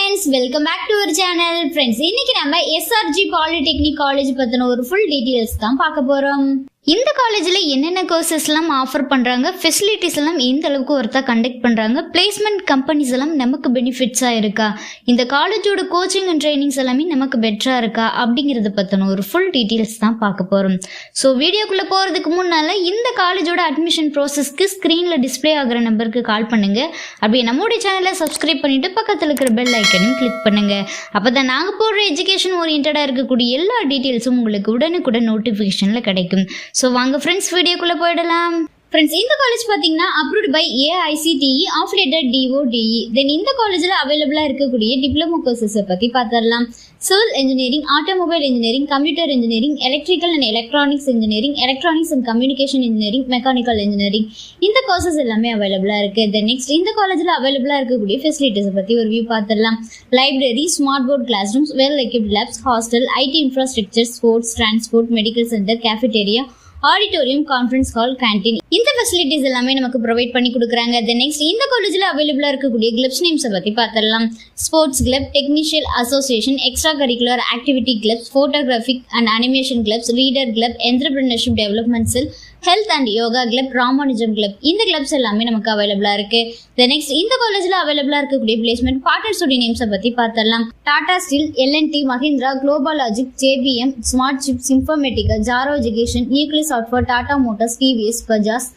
friends, welcome back to our channel. Friends, இன்னைக்கு நம்ம SRG Polytechnic College பத்தின ஒரு full details தான் பார்க்க போறோம். இந்த காலேஜில் என்னென்ன கோர்சஸ்லாம் ஆஃபர் பண்ணுறாங்க, ஃபெசிலிட்டிஸ் எல்லாம் எந்த அளவுக்கு ஒருத்தா கண்டக்ட் பண்ணுறாங்க, பிளேஸ்மெண்ட் கம்பெனிஸ் எல்லாம் நமக்கு பெனிஃபிட்ஸாக இருக்கா, இந்த காலேஜோட கோச்சிங் அண்ட் ட்ரைனிங்ஸ் எல்லாமே நமக்கு பெட்டராக இருக்கா அப்படிங்கிறத பற்றின ஒரு ஃபுல் டீட்டெயில்ஸ் தான் பார்க்க போகிறோம். ஸோ வீடியோக்குள்ளே போகிறதுக்கு முன்னால் இந்த காலேஜோட அட்மிஷன் ப்ராசஸ்க்கு ஸ்க்ரீனில் டிஸ்பிளே ஆகிற நம்பருக்கு கால் பண்ணுங்கள். அப்படியே நம்மளுடைய சேனலை சப்ஸ்கிரைப் பண்ணிவிட்டு பக்கத்தில் இருக்கிற பெல் ஐக்கனையும் கிளிக் பண்ணுங்கள். அப்போ தான் நாங்கள் போடுற எஜுகேஷன் ஓரியன்டாக இருக்கக்கூடிய எல்லா டீட்டெயில்ஸும் உங்களுக்கு உடனுக்குடன் நோட்டிஃபிகேஷனில் கிடைக்கும். ஸோ வாங்க ஃப்ரெண்ட்ஸ் வீடியோக்குள்ளே போயிடலாம். ஃப்ரெண்ட்ஸ், இந்த காலேஜ் பார்த்தீங்கன்னா அப்ரூவ்ட் பை AICTE ஆஃபிலியேட்டட் DODE. தென் இந்த காலேஜில் அவைலபிளாக இருக்கக்கூடிய டிப்ளமோ கோர்சஸை பற்றி பார்த்துடலாம். Civil engineering, automobile engineering, computer engineering, electrical and electronics engineering, electronics and communication engineering, mechanical engineering, இந்த கோர்சஸ் எல்லாமே அவைலபிளாக இருக்குது. தென் நெக்ஸ்ட் இந்த காலேஜில் அவைலபிளாக இருக்கக்கூடிய ஃபெசிலிட்டிஸை பற்றி ஒரு வியூ பார்த்துடலாம். Library, smart board classrooms, well equipped labs, hostel, IT infrastructure, sports, transport, medical centre, cafeteria, auditorium, conference hall, canteen, இந்த ஃபெசிலிட்டிஸ் எல்லாமே நமக்கு ப்ரொவைட் பண்ணி கொடுக்குறாங்க. தென் நெக்ஸ்ட் இந்த காலேஜில் அவைலபிளாக இருக்கக்கூடிய கிளப்ஸ் நேம்ஸை பற்றி பார்த்துடலாம். Sports club, technical association, extra curricular activity clubs, photographic and animation clubs, reader club, entrepreneurship development cell, health and yoga club, Ramanujam club, இந்த கிளப்ஸ் எல்லாமே நமக்கு அவைலபிளாக இருக்கு. தென் நெக்ஸ்ட் இந்த காலேஜில் அவைலபிளாக இருக்கக்கூடிய பிளேஸ்மெண்ட் பார்ட்னர்ஸோட நேம்ஸை பற்றி பார்த்துடலாம். Tata steel, LNT, Mahindra, GlobalLogic, JBM, smart chips, Informatica, Jaro education, nucleus software, Tata motors, TVS, Bajaj,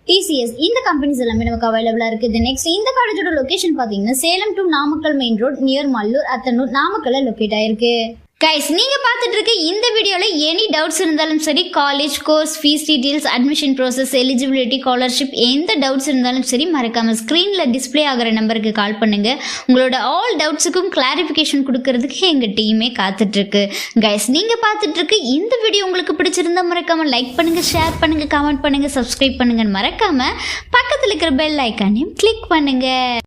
TCS, இந்த கம்பெனிஸ் எல்லாமே நமக்கு அவைலபிளாக இருக்குது. நெக்ஸ்ட் இந்த காலேஜோட லொகேஷன் பார்த்தீங்கன்னா Salem to Namakkal main road near Mallur, Athanur, நாமக்கல்ல லொக்கேட் ஆயிருக்கு. கைஸ், நீங்கள் பார்த்துட்டு இருக்க இந்த வீடியோவில் எனி டவுட்ஸ் இருந்தாலும் சரி, college course fees details, admission process, eligibility, scholarship, எந்த டவுட்ஸ் இருந்தாலும் சரி மறக்காமல் ஸ்க்ரீனில் டிஸ்பிளே ஆகிற நம்பருக்கு கால் பண்ணுங்கள். உங்களோட ஆல் டவுட்ஸுக்கும் கிளாரிஃபிகேஷன் கொடுக்கறதுக்கு எங்கள் டீமே காத்துட்ருக்கு. கைஸ், நீங்கள் பார்த்துட்டு இருக்க இந்த வீடியோ உங்களுக்கு பிடிச்சிருந்தா மறக்காமல் லைக் பண்ணுங்கள், ஷேர் பண்ணுங்கள், கமெண்ட் பண்ணுங்கள், சப்ஸ்கிரைப் பண்ணுங்கள். மறக்காமல் பக்கத்தில் இருக்கிற பெல் ஐக்கானையும் கிளிக் பண்ணுங்கள்.